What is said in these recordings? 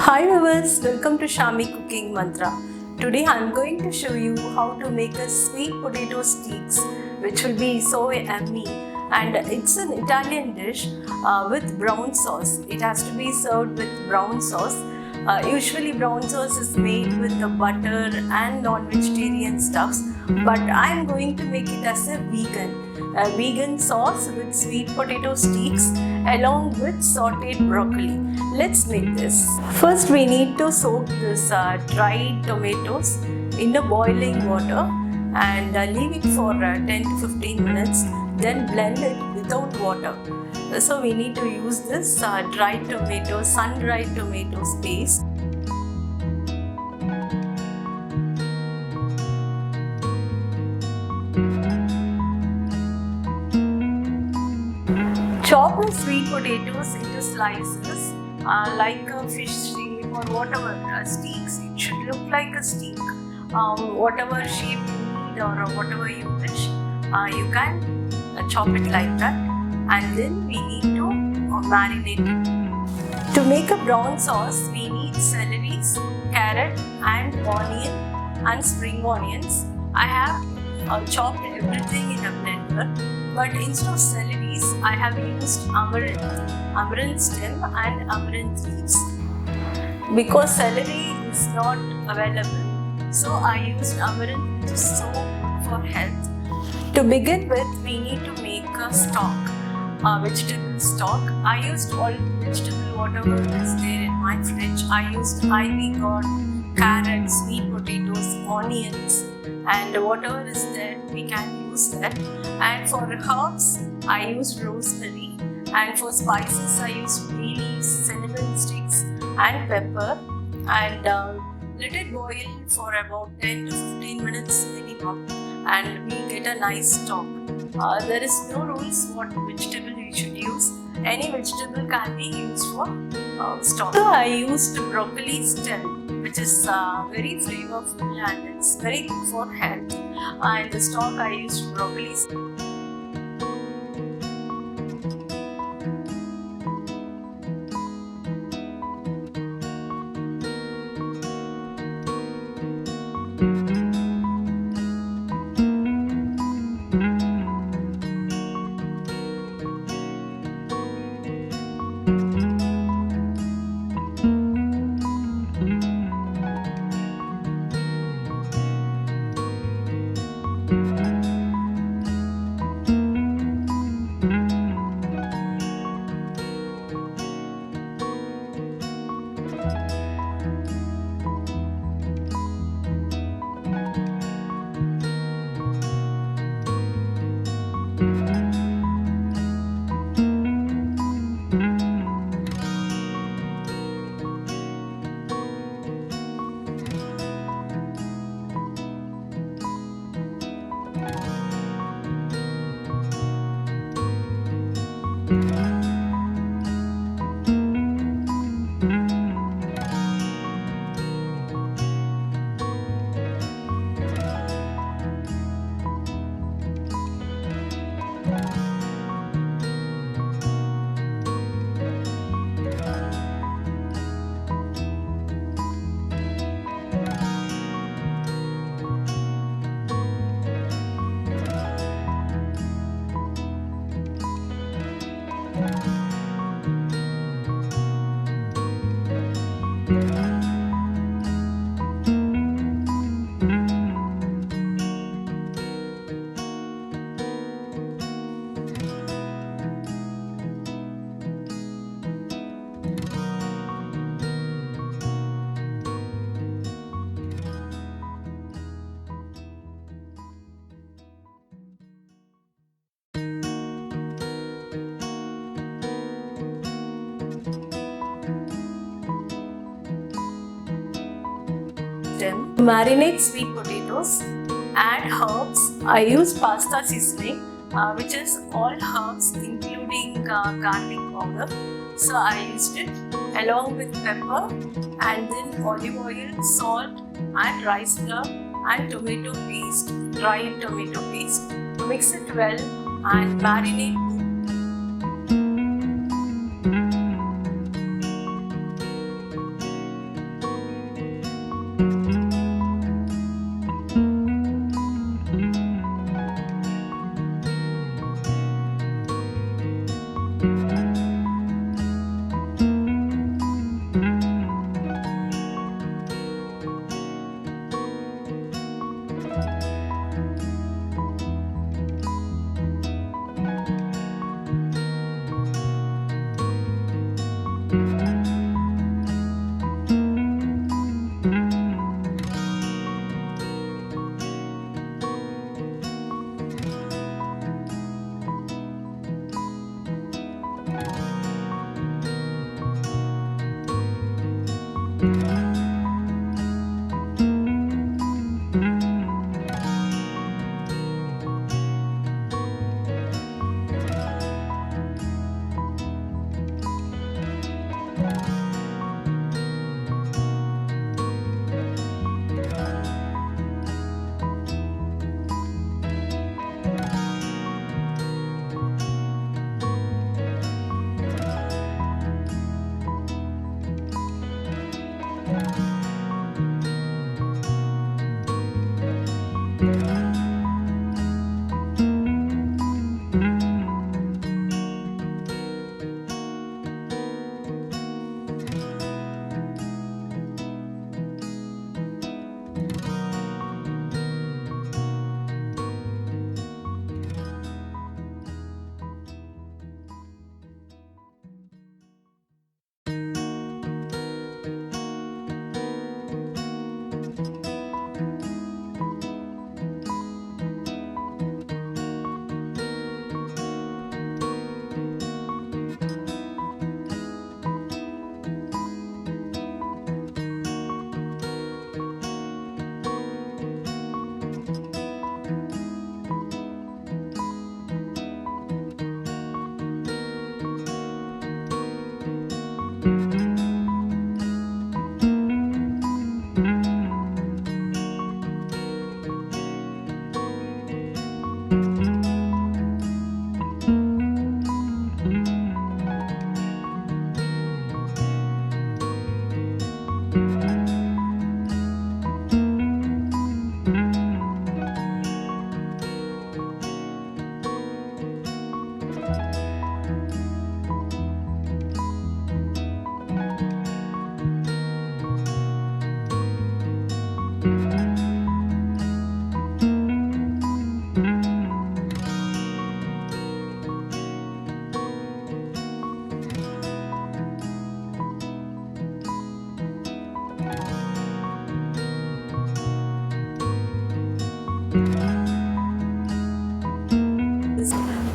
Hi viewers, welcome to Shami Cooking Mantra. Today I am going to show you how to make a sweet potato steaks, which will be so yummy, and it's an Italian dish with brown sauce. It has to be served with brown sauce. Usually brown sauce is made with the butter and non-vegetarian stuffs, but I am going to make it as a vegan sauce with sweet potato steaks along with sauteed broccoli. Let's make this. First we need to soak this dried tomatoes in the boiling water and leave it for 10 to 15 minutes, then blend it without water. So we need to use this dried tomato, sun-dried tomatoes paste. Chop the sweet potatoes into slices like a fish steak or whatever steaks. It should look like a steak. Whatever shape you need or whatever you wish, you can chop it like that. And then we need to marinate it. To make a brown sauce, we need celery, carrot and onion and spring onions. I have chopped everything in a blender, but instead of celery, I have used amaranth stem and amaranth leaves. Because celery is not available, so I used amaranth, which is so good for health. To begin with, we need to make a stock, vegetable stock. I used all vegetable whatever is there in my fridge. I used ivy gourd, carrots, sweet potatoes, onions, and whatever is there we can use that. And for herbs, I used rosemary, and for spices I used bay leaves, cinnamon sticks and pepper, and let it boil for about 10 to 15 minutes minimum, and we get a nice stock. There is no rules what vegetable you should use. Any vegetable can be used for stock. So I used broccoli stem, which is very flavorful and it's very good for health. And the stock I used broccoli stem. Marinate sweet potatoes, add herbs. I use pasta seasoning, which is all herbs including garlic powder. So I used it along with pepper, and then olive oil, salt and rice flour and tomato paste, dried tomato paste. Mix it well and marinate.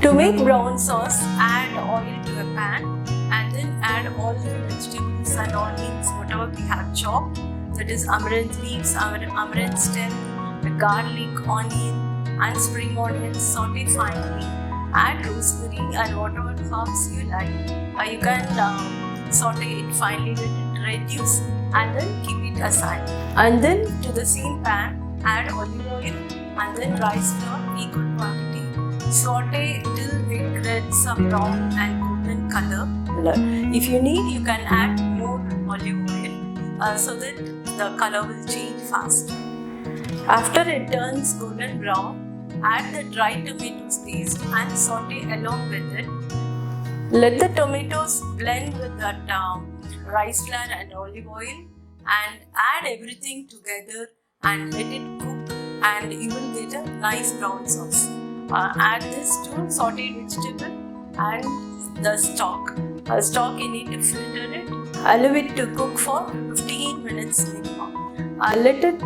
To make brown sauce, add oil to a pan and then add all the vegetables and onions, whatever we have chopped. That is amaranth leaves, amaranth stem, the garlic, onion and spring onions, saute finely. Add rosemary and whatever herbs you like. You can saute it finely, let it reduce and then keep it aside. And then to the same pan, add olive oil and then rice flour, equal quantity. Saute till it gets a brown and golden color. If you need, you can add more olive oil so that the color will change fast. After it turns golden brown, add the dry tomatoes paste and saute along with it. Let the tomatoes blend with that rice flour and olive oil and add everything together and let it cook and you will get a nice brown sauce. Add this to sauteed vegetable and the stock. Stock you need to filter it. Allow it to cook for 15 minutes minimum. Let it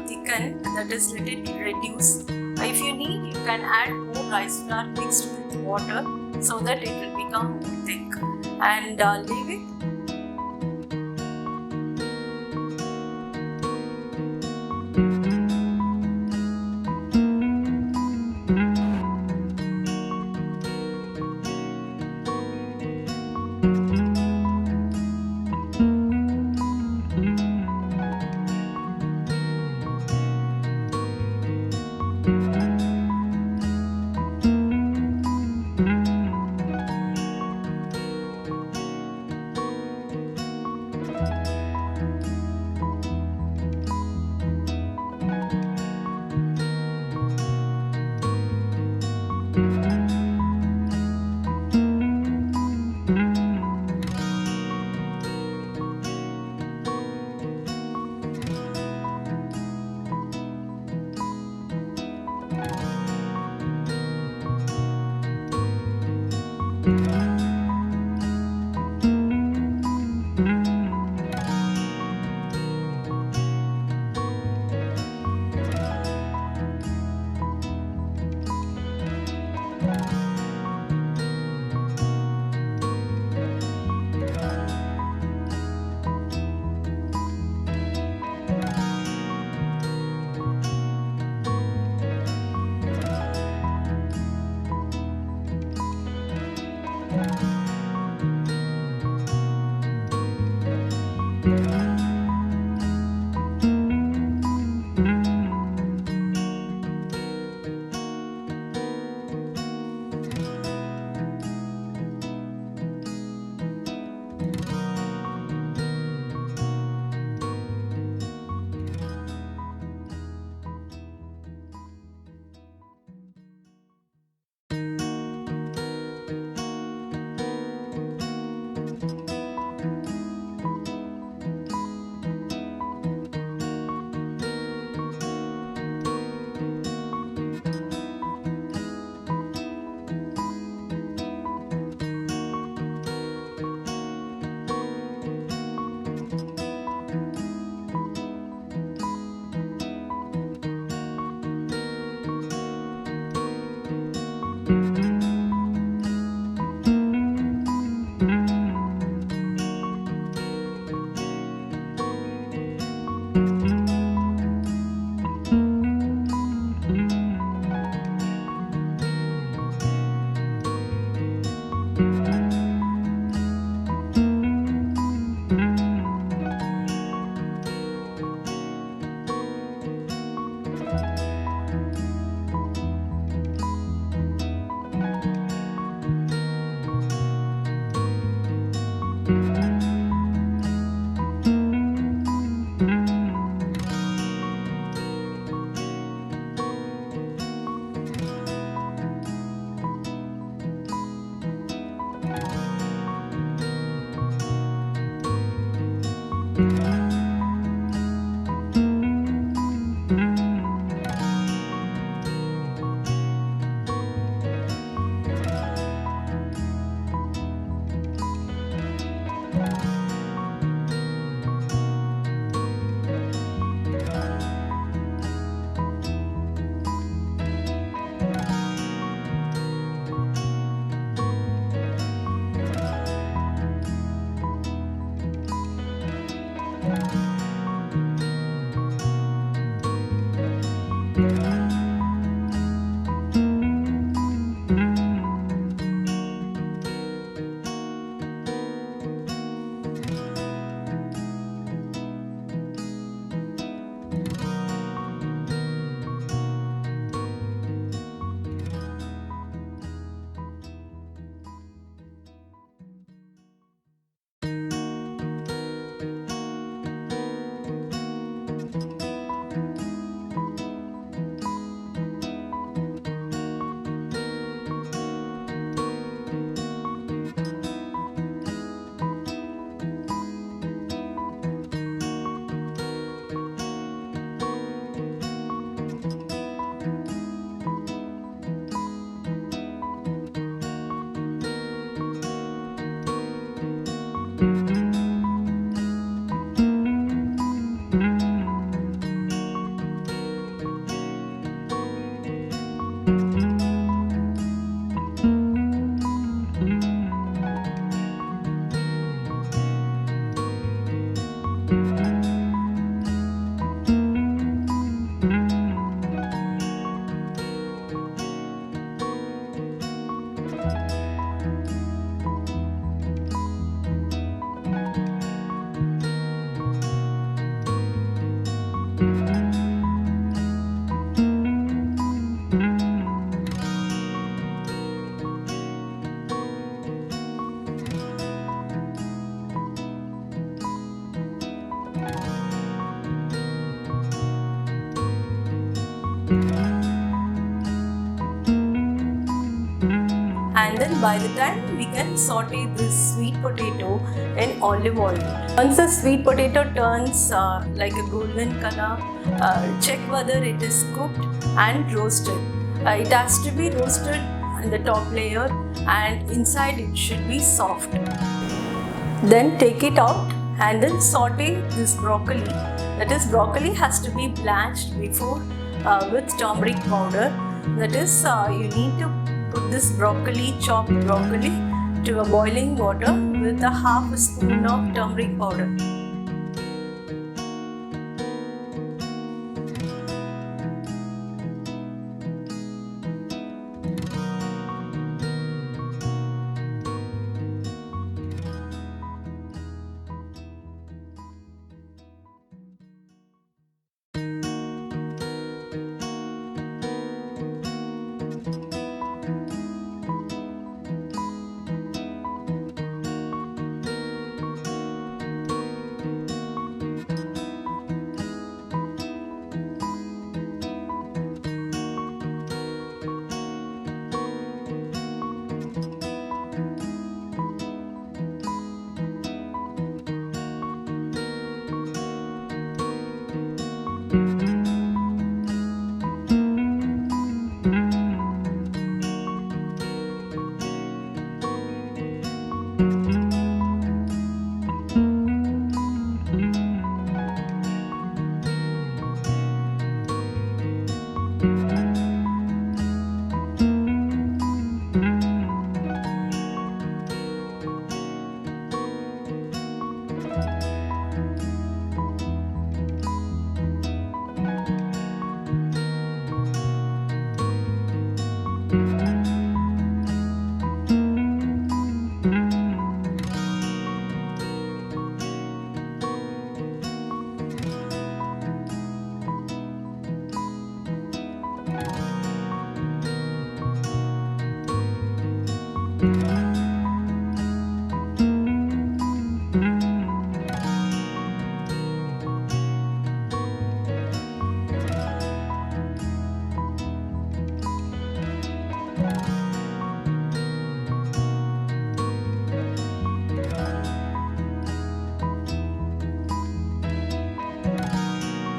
thicken, that is let it reduce. If you need, you can add more rice flour mixed with water so that it will become more thick and leave it. And then by the time we can saute this sweet potato in olive oil. Once the sweet potato turns like a golden color, check whether it is cooked and roasted. It has to be roasted in the top layer and inside it should be soft. Then take it out and then saute this broccoli. That is, broccoli has to be blanched before with turmeric powder. That is, you need to put this chopped broccoli to a boiling water with a half a spoon of turmeric powder.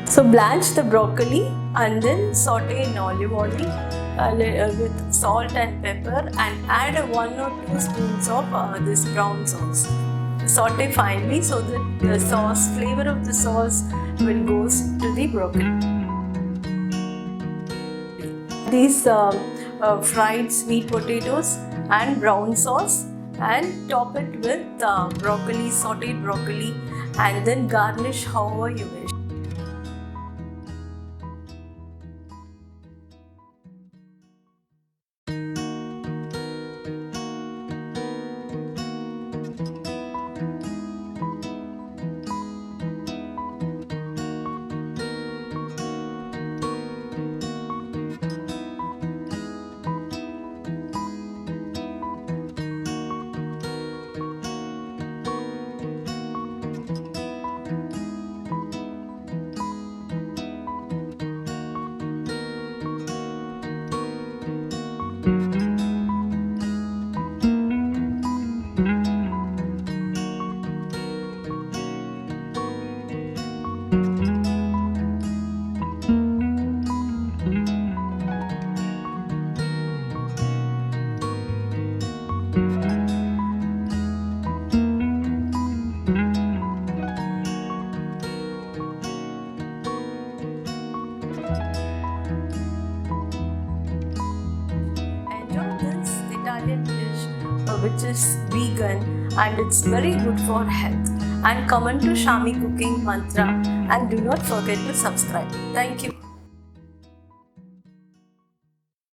So blanch the broccoli and then saute in olive oil with salt and pepper and add 1 or 2 spoons of this brown sauce. Saute finely so that the flavor of the sauce will go to the broccoli. These fried sweet potatoes and brown sauce and top it with sauteed broccoli, and then garnish however you wish. which is vegan and it's very good for health. And comment to Shami Cooking Mantra and do not forget to subscribe. Thank you.